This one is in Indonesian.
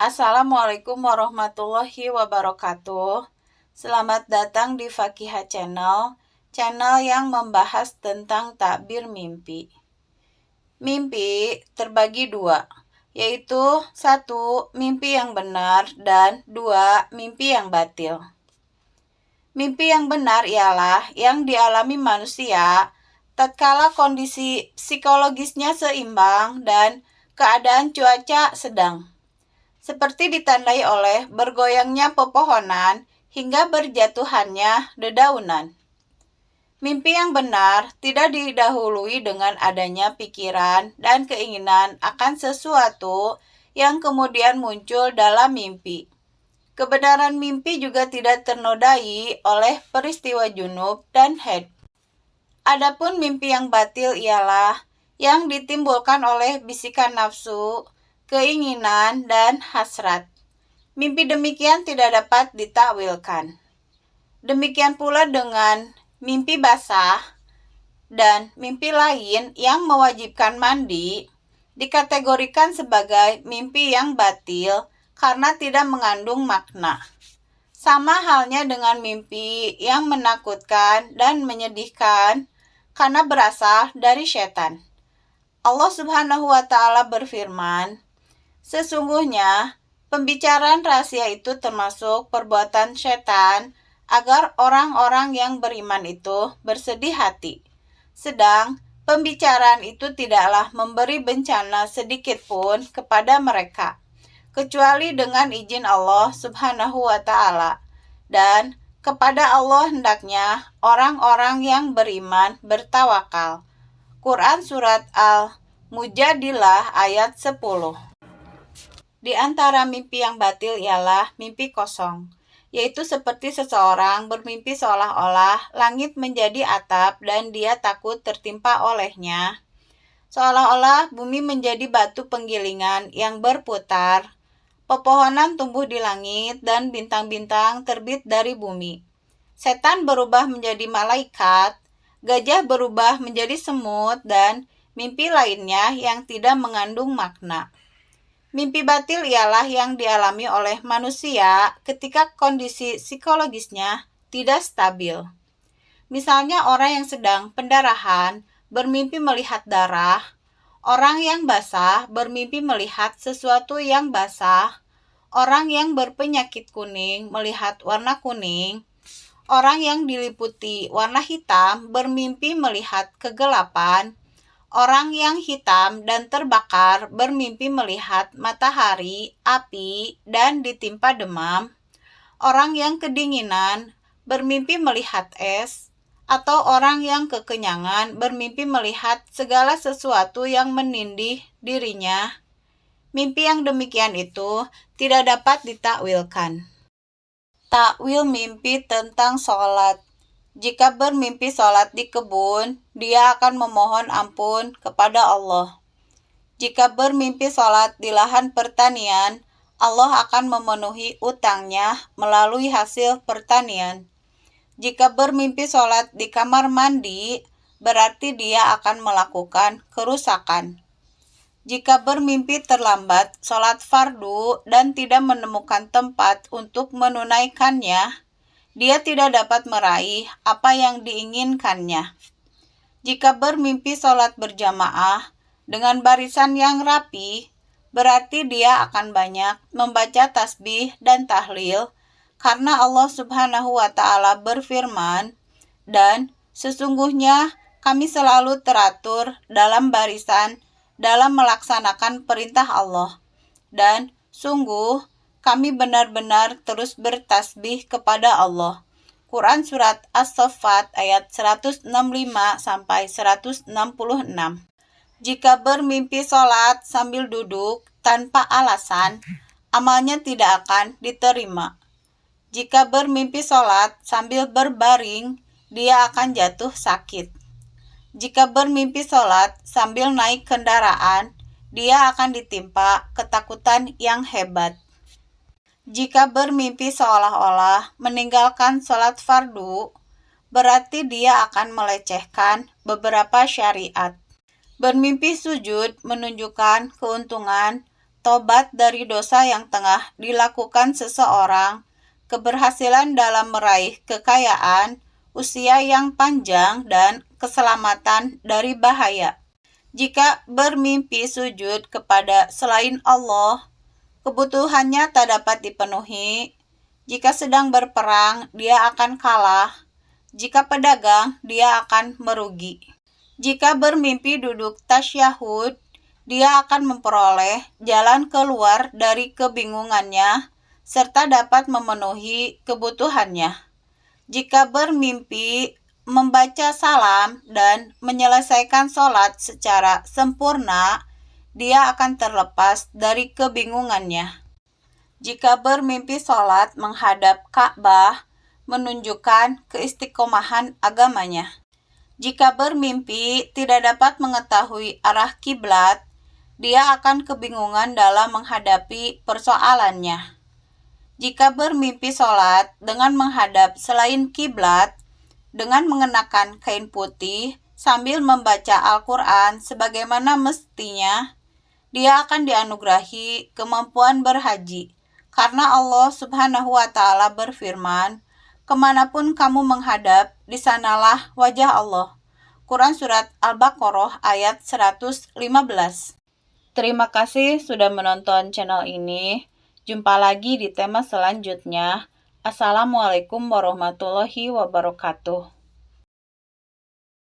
Assalamualaikum warahmatullahi wabarakatuh. Selamat datang di Fakihah Channel, channel yang membahas tentang takbir mimpi. Mimpi terbagi dua, yaitu 1. Mimpi yang benar dan 2. Mimpi yang batil. Mimpi yang benar ialah yang dialami manusia tatkala kondisi psikologisnya seimbang dan keadaan cuaca sedang, seperti ditandai oleh bergoyangnya pepohonan hingga berjatuhannya dedaunan. Mimpi yang benar tidak didahului dengan adanya pikiran dan keinginan akan sesuatu yang kemudian muncul dalam mimpi. Kebenaran mimpi juga tidak ternodai oleh peristiwa junub dan haid. Adapun mimpi yang batil ialah yang ditimbulkan oleh bisikan nafsu, keinginan, dan hasrat. Mimpi demikian tidak dapat ditakwilkan. Demikian pula dengan mimpi basah dan mimpi lain yang mewajibkan mandi dikategorikan sebagai mimpi yang batil karena tidak mengandung makna. Sama halnya dengan mimpi yang menakutkan dan menyedihkan karena berasal dari setan. Allah Subhanahu wa Ta'ala berfirman, "Sesungguhnya pembicaraan rahasia itu termasuk perbuatan setan agar orang-orang yang beriman itu bersedih hati. Sedang pembicaraan itu tidaklah memberi bencana sedikit pun kepada mereka, kecuali dengan izin Allah Subhanahu wa Ta'ala. Dan kepada Allah hendaknya orang-orang yang beriman bertawakal." Quran Surat Al-Mujadilah ayat 10. Di antara mimpi yang batil ialah mimpi kosong, yaitu seperti seseorang bermimpi seolah-olah langit menjadi atap dan dia takut tertimpa olehnya, seolah-olah bumi menjadi batu penggilingan yang berputar, pepohonan tumbuh di langit dan bintang-bintang terbit dari bumi. Setan berubah menjadi malaikat, gajah berubah menjadi semut, dan mimpi lainnya yang tidak mengandung makna. Mimpi batil ialah yang dialami oleh manusia ketika kondisi psikologisnya tidak stabil. Misalnya orang yang sedang pendarahan bermimpi melihat darah, orang yang basah bermimpi melihat sesuatu yang basah, orang yang berpenyakit kuning melihat warna kuning, orang yang diliputi warna hitam bermimpi melihat kegelapan, orang yang hitam dan terbakar bermimpi melihat matahari, api, dan ditimpa demam, orang yang kedinginan bermimpi melihat es, atau orang yang kekenyangan bermimpi melihat segala sesuatu yang menindih dirinya. Mimpi yang demikian itu tidak dapat ditakwilkan. Takwil mimpi tentang sholat. Jika bermimpi sholat di kebun, dia akan memohon ampun kepada Allah. Jika bermimpi sholat di lahan pertanian, Allah akan memenuhi utangnya melalui hasil pertanian. Jika bermimpi sholat di kamar mandi, berarti dia akan melakukan kerusakan. Jika bermimpi terlambat sholat fardu dan tidak menemukan tempat untuk menunaikannya, dia tidak dapat meraih apa yang diinginkannya. Jika bermimpi sholat berjamaah dengan barisan yang rapi, berarti dia akan banyak membaca tasbih dan tahlil, karena Allah Subhanahu wa Ta'ala berfirman, "Dan sesungguhnya kami selalu teratur dalam barisan dalam melaksanakan perintah Allah, dan sungguh kami benar-benar terus bertasbih kepada Allah." Quran Surat As-Saffat ayat 165-166. Jika bermimpi sholat sambil duduk tanpa alasan, amalnya tidak akan diterima. Jika bermimpi sholat sambil berbaring, dia akan jatuh sakit. Jika bermimpi sholat sambil naik kendaraan, dia akan ditimpa ketakutan yang hebat. Jika bermimpi seolah-olah meninggalkan sholat fardu, berarti dia akan melecehkan beberapa syariat. Bermimpi sujud menunjukkan keuntungan tobat dari dosa yang tengah dilakukan seseorang, keberhasilan dalam meraih kekayaan, usia yang panjang, dan keselamatan dari bahaya. Jika bermimpi sujud kepada selain Allah, kebutuhannya tak dapat dipenuhi. Jika sedang berperang, dia akan kalah. Jika pedagang, dia akan merugi. Jika bermimpi duduk tasyahud, dia akan memperoleh jalan keluar dari kebingungannya serta dapat memenuhi kebutuhannya. Jika bermimpi membaca salam dan menyelesaikan sholat secara sempurna, dia akan terlepas dari kebingungannya. Jika bermimpi sholat menghadap Ka'bah, menunjukkan keistiqomahan agamanya. Jika bermimpi tidak dapat mengetahui arah kiblat, dia akan kebingungan dalam menghadapi persoalannya. Jika bermimpi sholat dengan menghadap selain kiblat, dengan mengenakan kain putih sambil membaca Al-Quran sebagaimana mestinya, dia akan dianugerahi kemampuan berhaji. Karena Allah Subhanahu wa Ta'ala berfirman, "Kemanapun kamu menghadap, di sanalah wajah Allah." Quran Surat Al-Baqarah ayat 115. Terima kasih sudah menonton channel ini. Jumpa lagi di tema selanjutnya. Assalamualaikum warahmatullahi wabarakatuh.